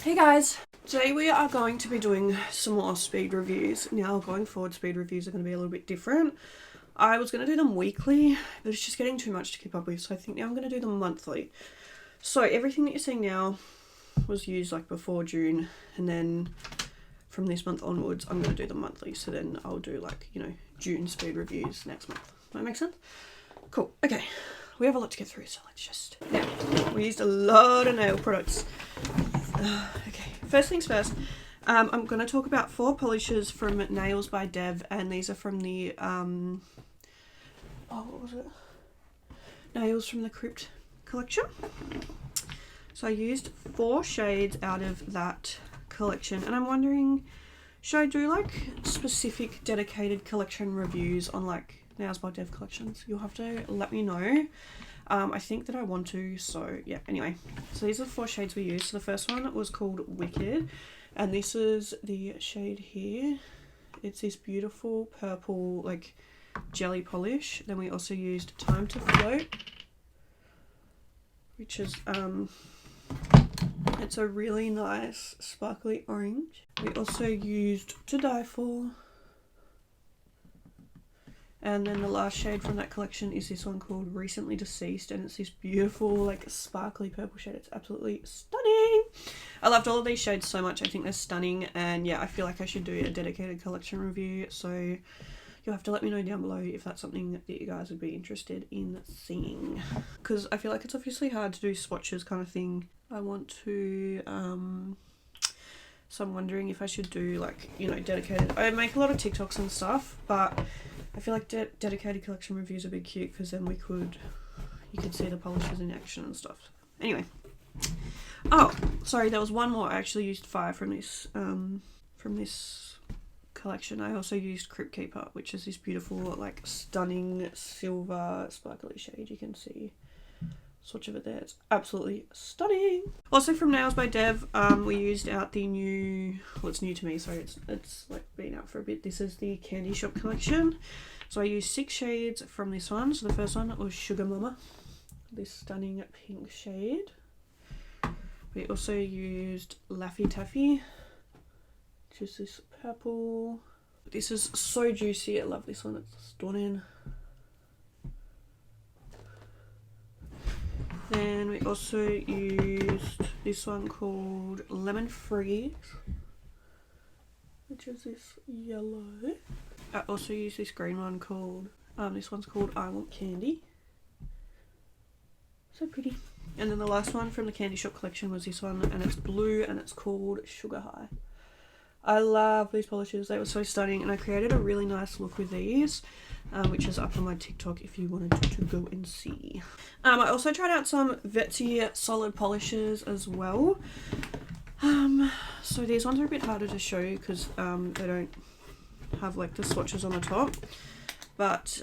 Hey guys! Today we are going to be doing some more speed reviews. Now going forward, speed reviews are going to be a little bit different. I was going to do them weekly, but it's just getting too much to keep up with, so I think now I'm going to do them monthly. So everything that you're seeing now was used like before June, and then from this month onwards I'm going to do them monthly, so then I'll do like, you know, June speed reviews next month. Does that make sense? Cool. Okay, we have a lot to get through, so let's just... Now, we used a lot of nail products. Okay, first things first, I'm going to talk about 4 polishes from Nails by Dev, and these are from the, what was it? Nails from the Crypt collection. So I used 4 shades out of that collection, and I'm wondering, should I do like specific dedicated collection reviews on like Nails by Dev collections? You'll have to let me know. I think that I want to, so yeah, anyway. So these are the 4 shades we used. So the first one was called Wicked, and this is the shade here. It's this beautiful purple, like, jelly polish. Then we also used Time to Float, which is, it's a really nice sparkly orange. We also used To Die For. And then the last shade from that collection is this one called Recently Deceased, and it's this beautiful, like, sparkly purple shade. It's absolutely stunning. I loved all of these shades so much. I think they're stunning, and yeah, I feel like I should do a dedicated collection review, so you'll have to let me know down below if that's something that you guys would be interested in seeing. Because I feel like it's obviously hard to do swatches kind of thing. I want to, so I'm wondering if I should do, like, you know, dedicated. I make a lot of TikToks and stuff, but I feel like dedicated collection reviews would be cute, because then you could see the polishes in action and stuff. Anyway. Oh, sorry, there was one more. I actually used 5 from this collection. I also used Crypt Keeper, which is this beautiful, like, stunning silver sparkly shade. You can see swatch of it there. It's absolutely stunning. Also from Nails by Dev, we used out the new, well, it's new to me, so it's like been out for a bit. This is the Candy Shop collection. So I used 6 shades from this one. So the first one was Sugar Mama, this stunning pink shade. We also used Laffy Taffy, which is this purple. This is so juicy. I love this one. It's stunning. Then we also used this one called Lemon Freeze, which is this yellow. I also used this green one called, this one's called I Want Candy. So pretty. And then the last one from the Candy Shop collection was this one, and it's blue, and it's called Sugar High. I love these polishes. They were so stunning, and I created a really nice look with these, which is up on my TikTok if you wanted to go and see. I also tried out some Vetsy solid polishes as well. So these ones are a bit harder to show because they don't have like the swatches on the top. But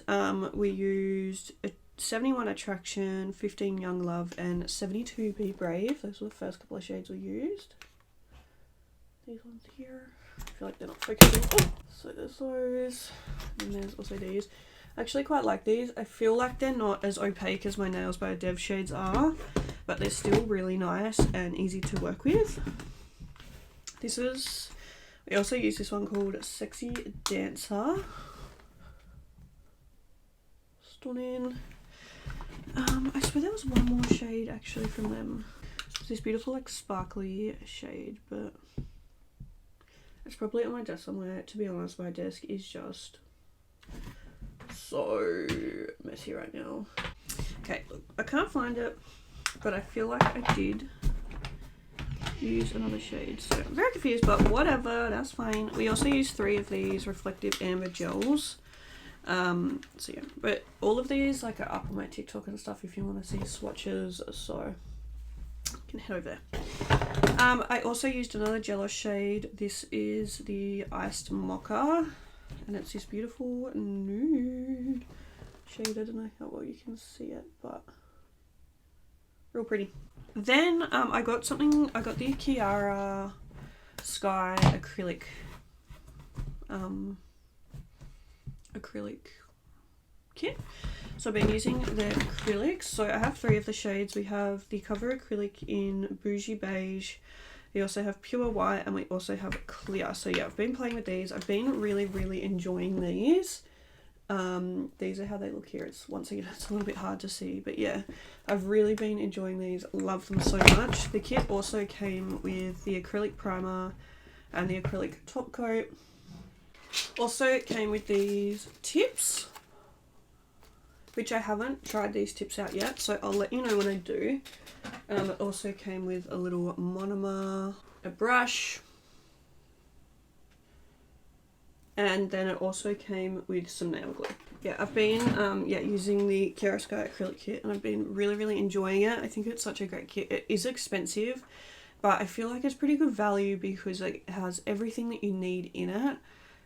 we used a 71 Attraction, 15 Young Love, and 72 Be Brave. Those were the first couple of shades we used. These ones here, I feel like they're not focusing. Oh! So there's those, and there's also these. I actually quite like these. I feel like they're not as opaque as my Nails by Dev shades are, but they're still really nice and easy to work with. We also use this one called Sexy Dancer. Stunning. I swear there was one more shade actually from them. It's this beautiful like sparkly shade, but it's probably on my desk somewhere. To be honest, my desk is just so messy right now. Okay, look, I can't find it, but I feel like I did use another shade, so I'm very confused, but whatever, that's fine. We also used 3 of these reflective amber gels. So yeah, but all of these like are up on my TikTok and stuff if you want to see swatches, so you can head over there. I also used another jello shade. This is the Iced Mocha, and it's this beautiful nude shade. I don't know how well you can see it, but real pretty. Then I got the Kiara Sky acrylic kit. So I've been using the acrylics. So I have 3 of the shades. We have the Cover Acrylic in Bougie Beige, We also have pure white and we also have clear. So yeah, I've been playing with these. I've been really enjoying these. These are how they look here. It's once again, it's a little bit hard to see, but yeah, I've really been enjoying these. Love them so much. The kit also came with the acrylic primer and the acrylic top coat. Also it came with these tips, which I haven't tried these tips out yet, so I'll let you know when I do. It also came with a little monomer, a brush, and then it also came with some nail glue. Yeah, I've been using the Chiara Sky acrylic kit and I've been really enjoying it. I think it's such a great kit. It is expensive, but I feel like it's pretty good value because it has everything that you need in it.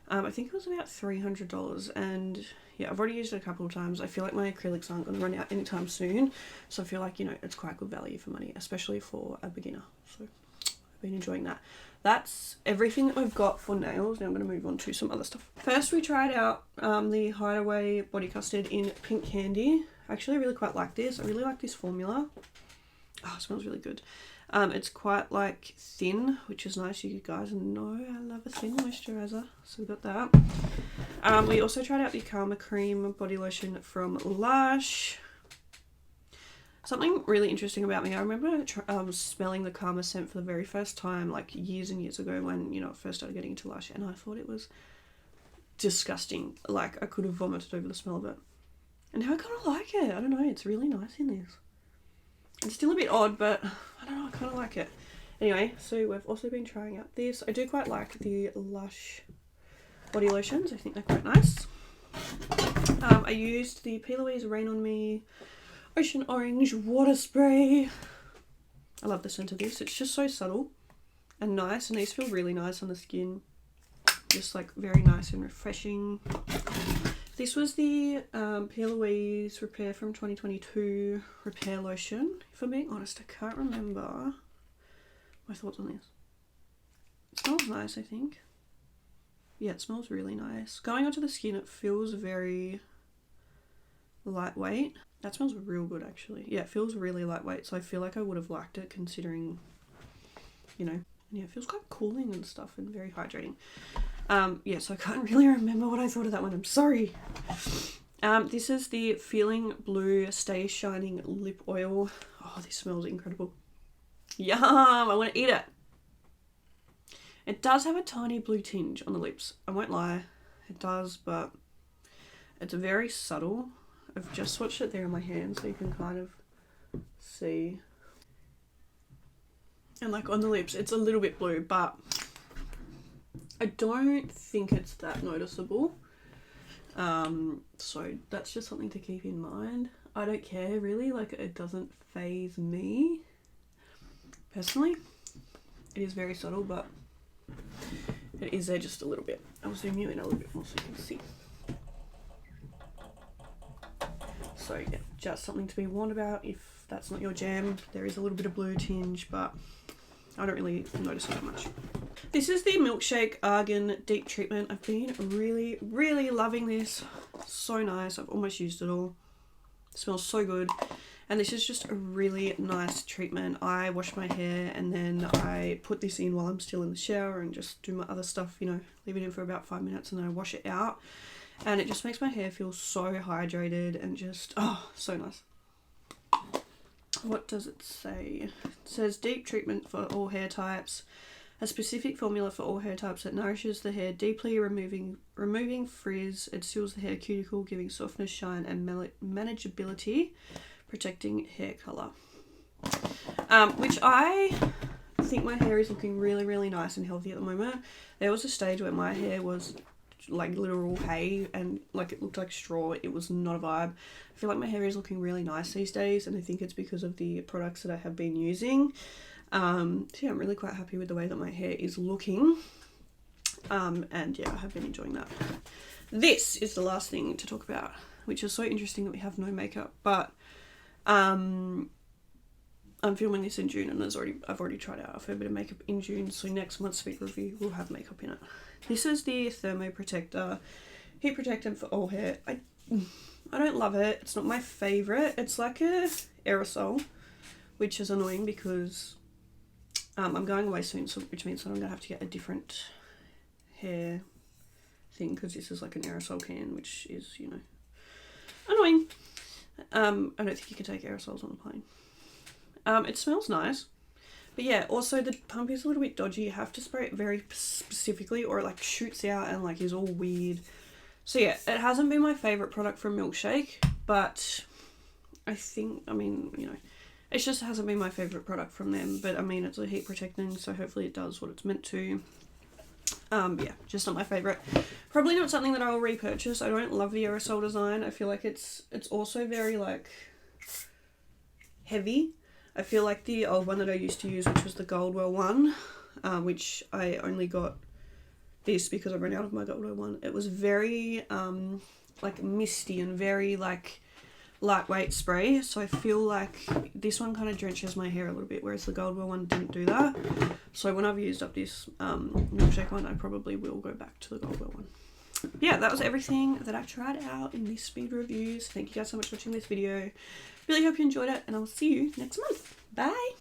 I think it was about $300, and yeah, I've already used it a couple of times. I feel like my acrylics aren't going to run out anytime soon, so I feel like, you know, it's quite good value for money, especially for a beginner. So I've been enjoying that. That's everything that we've got for nails. Now I'm going to move on to some other stuff. First, we tried out the Hideaway Body Custard in Pink Candy. Actually, I really quite like this. I really like this formula. Oh, it smells really good. It's quite like thin, which is nice. You guys know I love a thin moisturizer, so we got that. We also tried out the Karma Cream body lotion from Lush. Something really interesting about me, I remember smelling the Karma scent for the very first time, like years and years ago when, you know, I first started getting into Lush, and I thought it was disgusting. Like, I could have vomited over the smell of it. And now I kind of like it. I don't know, it's really nice in this. It's still a bit odd, but I don't know, I kind of like it. Anyway, so we've also been trying out this. I do quite like the Lush body lotions. I think they're quite nice. I used the P. Louise Rain On Me Ocean Orange water spray. I love the scent of this. It's just so subtle and nice, and these feel really nice on the skin. Just like very nice and refreshing. This was the P. Louise Repair from 2022 Repair Lotion. If I'm being honest, I can't remember my thoughts on this. It smells nice, I think. Yeah, it smells really nice. Going onto the skin, it feels very lightweight. That smells real good, actually. Yeah, it feels really lightweight, so I feel like I would have liked it considering, you know. Yeah, it feels quite cooling and stuff and very hydrating. Yeah, so I can't really remember what I thought of that one. I'm sorry. This is the Feeling Blue Stay Shining Lip Oil. Oh, this smells incredible. Yum! I want to eat it. It does have a tiny blue tinge on the lips. I won't lie. It does, but it's very subtle. I've just swatched it there in my hand so you can kind of see. And like on the lips, it's a little bit blue, but I don't think it's that noticeable. So that's just something to keep in mind. I don't care really, like it doesn't faze me personally. It is very subtle, but it is there just a little bit. I'll zoom you in a little bit more so you can see. So yeah, just something to be warned about if that's not your jam. There is a little bit of blue tinge, but I don't really notice it that much. This is the Milkshake Argan Deep Treatment. I've been really loving this. So nice. I've almost used it all. It smells so good. And this is just a really nice treatment. I wash my hair and then I put this in while I'm still in the shower and just do my other stuff, you know, leave it in for about 5 minutes and then I wash it out. And it just makes my hair feel so hydrated and just, oh, so nice. What does it say? It says deep treatment for all hair types. A specific formula for all hair types that nourishes the hair deeply, removing frizz. It seals the hair cuticle, giving softness, shine, and manageability, protecting hair colour. Which I think my hair is looking really nice and healthy at the moment. There was a stage where my hair was like literal hay and like it looked like straw. It was not a vibe. I feel like my hair is looking really nice these days, and I think it's because of the products that I have been using. So yeah, I'm really quite happy with the way that my hair is looking. And yeah, I have been enjoying that. This is the last thing to talk about, which is so interesting that we have no makeup, but I'm filming this in June and I've already tried out a fair bit of makeup in June, so next month's speed review will have makeup in it. This is the Thermo Protector Heat Protectant for all hair. I don't love it. It's not my favourite. It's like a aerosol, which is annoying because I'm going away soon, so which means that I'm going to have to get a different hair thing, because this is like an aerosol can, which is, you know, annoying. I don't think you can take aerosols on the plane. It smells nice. But yeah, also the pump is a little bit dodgy. You have to spray it very specifically, or it like shoots out and like is all weird. So yeah, it hasn't been my favourite product from Milkshake, but I think, I mean, you know, it just hasn't been my favourite product from them. But I mean, it's a heat protecting, so hopefully it does what it's meant to. Yeah, just not my favourite. Probably not something that I will repurchase. I don't love the aerosol design. I feel like it's also very like heavy. I feel like the old one that I used to use, which was the Goldwell one, which I only got this because I ran out of my Goldwell one. It was very like misty and very like lightweight spray. So I feel like this one kind of drenches my hair a little bit, whereas the Goldwell one didn't do that. So when I've used up this Milkshake one, I probably will go back to the Goldwell one. Yeah, that was everything that I tried out in these speed reviews. Thank you guys so much for watching this video. Really hope you enjoyed it, and I will see you next month. Bye!